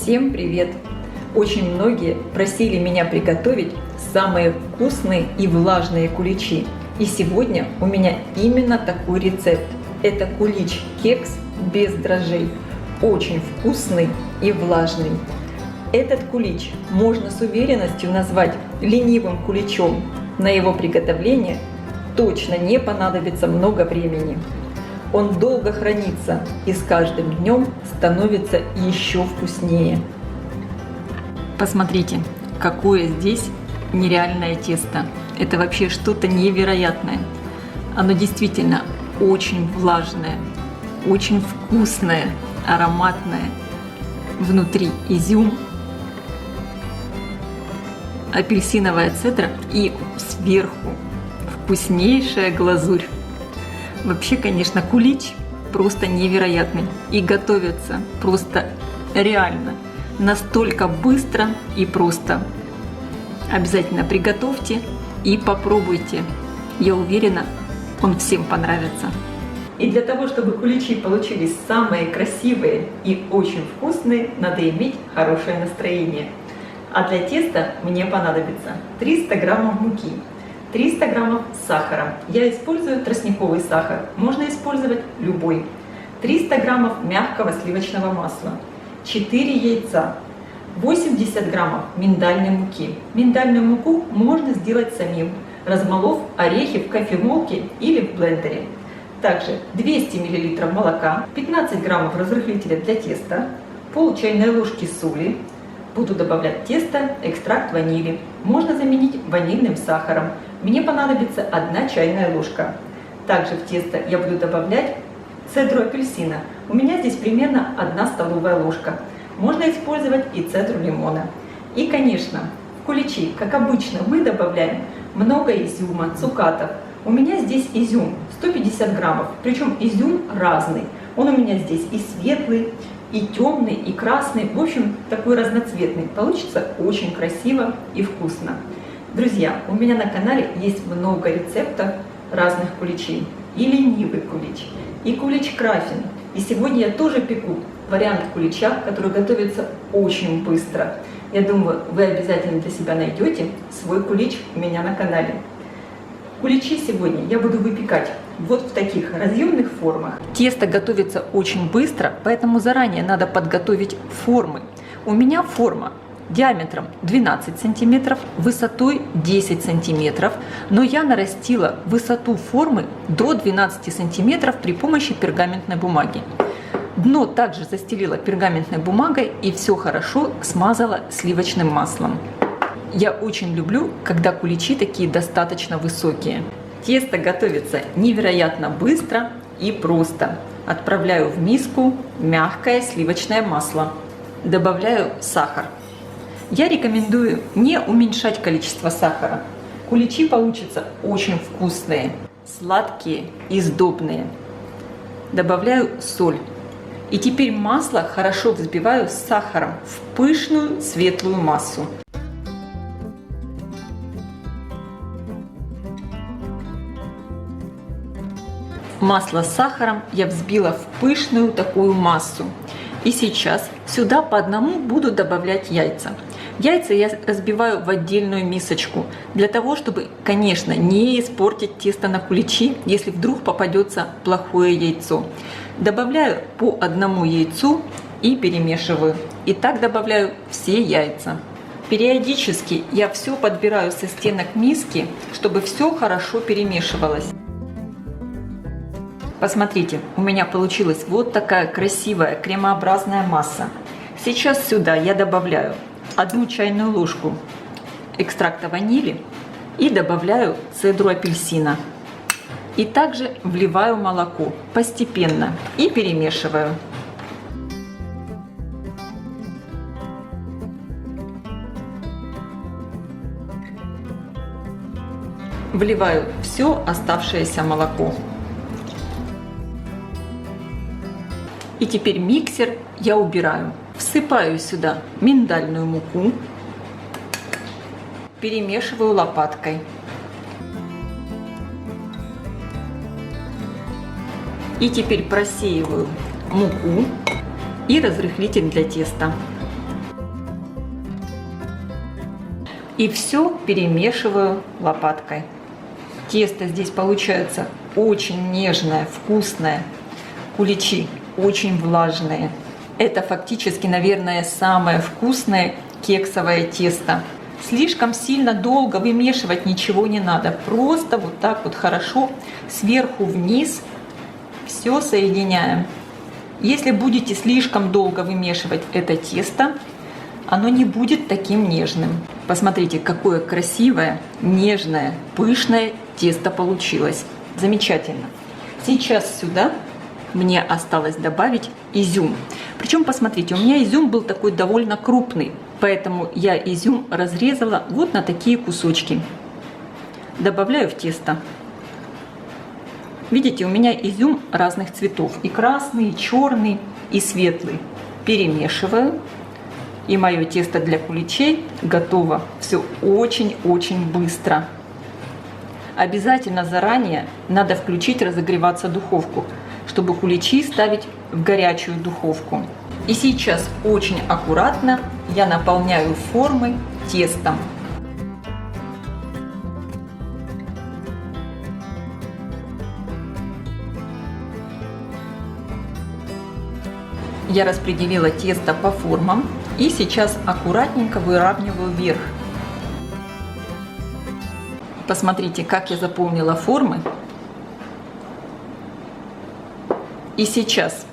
Всем привет! Очень многие просили меня приготовить самые вкусные и влажные куличи. И сегодня у меня именно такой рецепт. Это кулич-кекс без дрожжей. Очень вкусный и влажный. Этот кулич можно с уверенностью назвать ленивым куличом. На его приготовление точно не понадобится много времени. Он долго хранится и с каждым днем становится еще вкуснее. Посмотрите, какое здесь нереальное тесто. Это вообще что-то невероятное. Оно действительно очень влажное, очень вкусное, ароматное. Внутри изюм, апельсиновая цедра и сверху вкуснейшая глазурь. Вообще, конечно, кулич просто невероятный и готовится просто реально, настолько быстро и просто. Обязательно приготовьте и попробуйте. Я уверена, он всем понравится. И для того, чтобы куличи получились самые красивые и очень вкусные, надо иметь хорошее настроение. А для теста мне понадобится 300 граммов муки, 300 граммов сахара. Я использую тростниковый сахар, можно использовать любой. 300 граммов мягкого сливочного масла, 4 яйца, 80 граммов миндальной муки. Миндальную муку можно сделать самим, размолов орехи в кофемолке или в блендере. Также 200 мл молока, 15 граммов разрыхлителя для теста, пол чайной ложки соли. Буду добавлять в тесто экстракт ванили. Можно заменить ванильным сахаром. Мне понадобится 1 чайная ложка. Также в тесто я буду добавлять цедру апельсина. У меня здесь примерно 1 столовая ложка. Можно использовать и цедру лимона. И, конечно, в куличи, как обычно, мы добавляем много изюма, цукатов. У меня здесь изюм 150 граммов, причем изюм разный. Он у меня здесь и светлый, и темный, и красный, в общем, такой разноцветный. Получится очень красиво и вкусно. Друзья, у меня на канале есть много рецептов разных куличей. И ленивый кулич, и кулич краффин. И сегодня я тоже пеку вариант кулича, который готовится очень быстро. Я думаю, вы обязательно для себя найдете свой кулич у меня на канале. Куличи сегодня я буду выпекать вот в таких разъемных формах. Тесто готовится очень быстро, поэтому заранее надо подготовить формы. У меня форма диаметром 12 сантиметров, высотой 10 сантиметров, но я нарастила высоту формы до 12 сантиметров при помощи пергаментной бумаги. Дно также застелила пергаментной бумагой и все хорошо смазала сливочным маслом. Я очень люблю, когда куличи такие достаточно высокие. Тесто готовится невероятно быстро и просто. Отправляю в миску мягкое сливочное масло. Добавляю сахар. Я рекомендую не уменьшать количество сахара. Куличи получатся очень вкусные, сладкие и сдобные. Добавляю соль. И теперь масло хорошо взбиваю с сахаром в пышную светлую массу. Масло с сахаром я взбила в пышную такую массу. И сейчас сюда по одному буду добавлять яйца. Яйца я разбиваю в отдельную мисочку, для того, чтобы, конечно, не испортить тесто на куличи, если вдруг попадется плохое яйцо. Добавляю по 1 яйцу и перемешиваю. И так добавляю все яйца. Периодически я все подбираю со стенок миски, чтобы все хорошо перемешивалось. Посмотрите, у меня получилась вот такая красивая кремообразная масса. Сейчас сюда я добавляю 1 чайную ложку экстракта ванили и добавляю цедру апельсина. И также вливаю молоко постепенно и перемешиваю. Вливаю все оставшееся молоко. И теперь миксер я убираю. Всыпаю сюда миндальную муку, перемешиваю лопаткой. И теперь просеиваю муку и разрыхлитель для теста. И все перемешиваю лопаткой. Тесто здесь получается очень нежное, вкусное. Куличи очень влажные. Это фактически, наверное, самое вкусное кексовое тесто. Слишком сильно долго вымешивать ничего не надо. Просто вот так вот хорошо сверху вниз все соединяем. Если будете слишком долго вымешивать это тесто, оно не будет таким нежным. Посмотрите, какое красивое, нежное, пышное тесто получилось. Замечательно. Сейчас сюда мне осталось добавить изюм. Причем, посмотрите, у меня изюм был такой довольно крупный, поэтому я изюм разрезала вот на такие кусочки. Добавляю в тесто. Видите, у меня изюм разных цветов. И красный, и черный, и светлый. Перемешиваю. И мое тесто для куличей готово. Все очень-очень быстро. Обязательно заранее надо включить разогреваться духовку, чтобы куличи ставить в горячую духовку. И сейчас очень аккуратно я наполняю формы тестом. Я распределила тесто по формам и сейчас аккуратненько выравниваю верх. Посмотрите, как я заполнила формы. И сейчас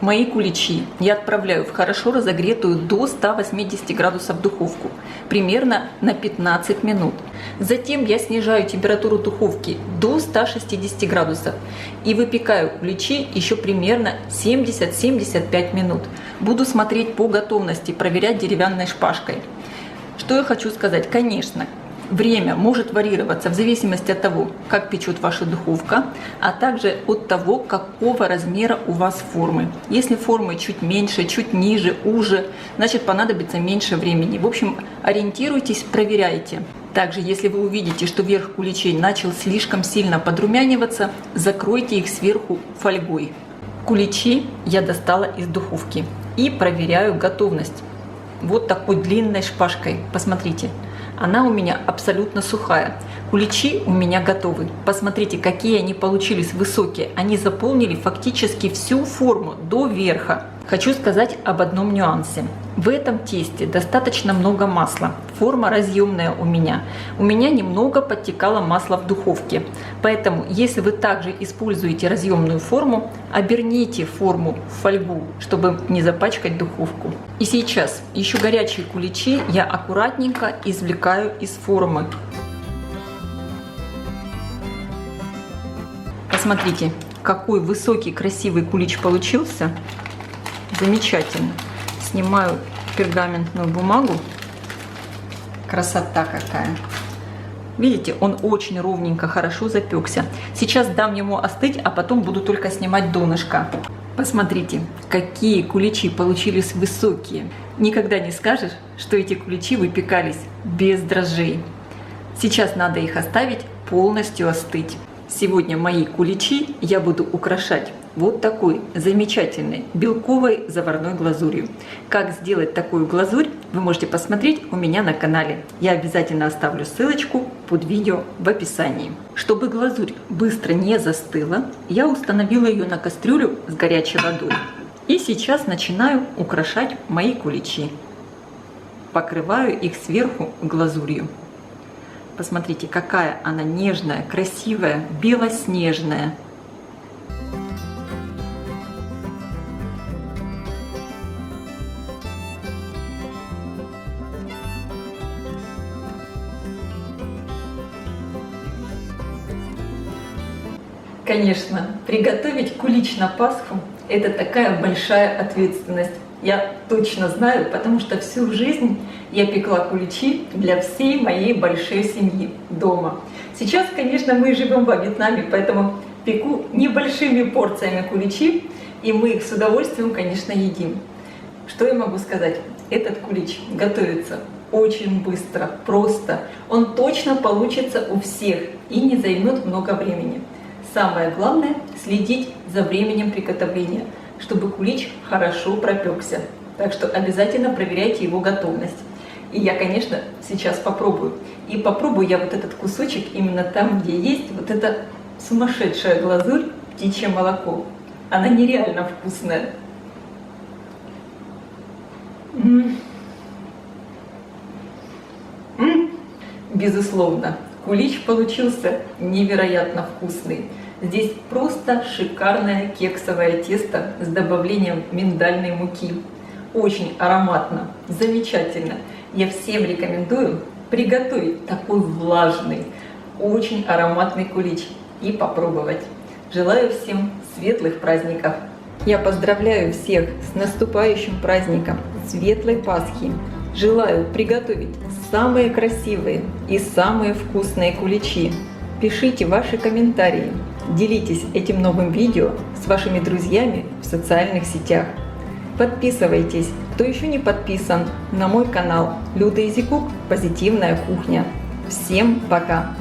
мои куличи я отправляю в хорошо разогретую до 180 градусов духовку, примерно на 15 минут. Затем я снижаю температуру духовки до 160 градусов и выпекаю куличи еще примерно 70-75 минут. Буду смотреть по готовности, проверять деревянной шпажкой. Что я хочу сказать? Конечно, время может варьироваться в зависимости от того, как печет ваша духовка, а также от того, какого размера у вас формы. Если формы чуть меньше, чуть ниже, уже, значит понадобится меньше времени. В общем, ориентируйтесь, проверяйте. Также, если вы увидите, что верх куличей начал слишком сильно подрумяниваться, закройте их сверху фольгой. Куличи я достала из духовки и проверяю готовность. Вот такой длинной шпажкой. Посмотрите. Она у меня абсолютно сухая. Куличи у меня готовы. Посмотрите, какие они получились высокие. Они заполнили фактически всю форму до верха. Хочу сказать об одном нюансе. В этом тесте достаточно много масла. Форма разъемная у меня. У меня немного подтекало масло в духовке. Поэтому, если вы также используете разъемную форму, оберните форму в фольгу, чтобы не запачкать духовку. И сейчас еще горячие куличи я аккуратненько извлекаю из формы. Посмотрите, какой высокий красивый кулич получился. Замечательно. Снимаю пергаментную бумагу. Красота какая. Видите, он очень ровненько, хорошо запекся. Сейчас дам ему остыть, а потом буду только снимать донышко. Посмотрите, какие куличи получились высокие. Никогда не скажешь, что эти куличи выпекались без дрожжей. Сейчас надо их оставить полностью остыть. Сегодня мои куличи я буду украшать вот такой замечательной белковой заварной глазурью. Как сделать такую глазурь, вы можете посмотреть у меня на канале. Я обязательно оставлю ссылочку под видео в описании. Чтобы глазурь быстро не застыла, я установила ее на кастрюлю с горячей водой. И сейчас начинаю украшать мои куличи. Покрываю их сверху глазурью. Посмотрите, какая она нежная, красивая, белоснежная. Конечно, приготовить кулич на Пасху – это такая большая ответственность. Я точно знаю, потому что всю жизнь я пекла куличи для всей моей большой семьи дома. Сейчас, конечно, мы живем во Вьетнаме, поэтому пеку небольшими порциями куличи, и мы их с удовольствием, конечно, едим. Что я могу сказать? Этот кулич готовится очень быстро, просто. Он точно получится у всех и не займет много времени. Самое главное – следить за временем приготовления, чтобы кулич хорошо пропекся. Так что обязательно проверяйте его готовность. И я, конечно, сейчас попробую. И попробую я вот этот кусочек именно там, где есть вот эта сумасшедшая глазурь, птичье молоко. Она нереально вкусная. Безусловно, кулич получился невероятно вкусный. Здесь просто шикарное кексовое тесто с добавлением миндальной муки. Очень ароматно, замечательно. Я всем рекомендую приготовить такой влажный, очень ароматный кулич и попробовать. Желаю всем светлых праздников! Я поздравляю всех с наступающим праздником Светлой Пасхи! Желаю приготовить самые красивые и самые вкусные куличи. Пишите ваши комментарии, делитесь этим новым видео с вашими друзьями в социальных сетях. Подписывайтесь, кто еще не подписан, на мой канал Люда Изикук «Позитивная кухня». Всем пока!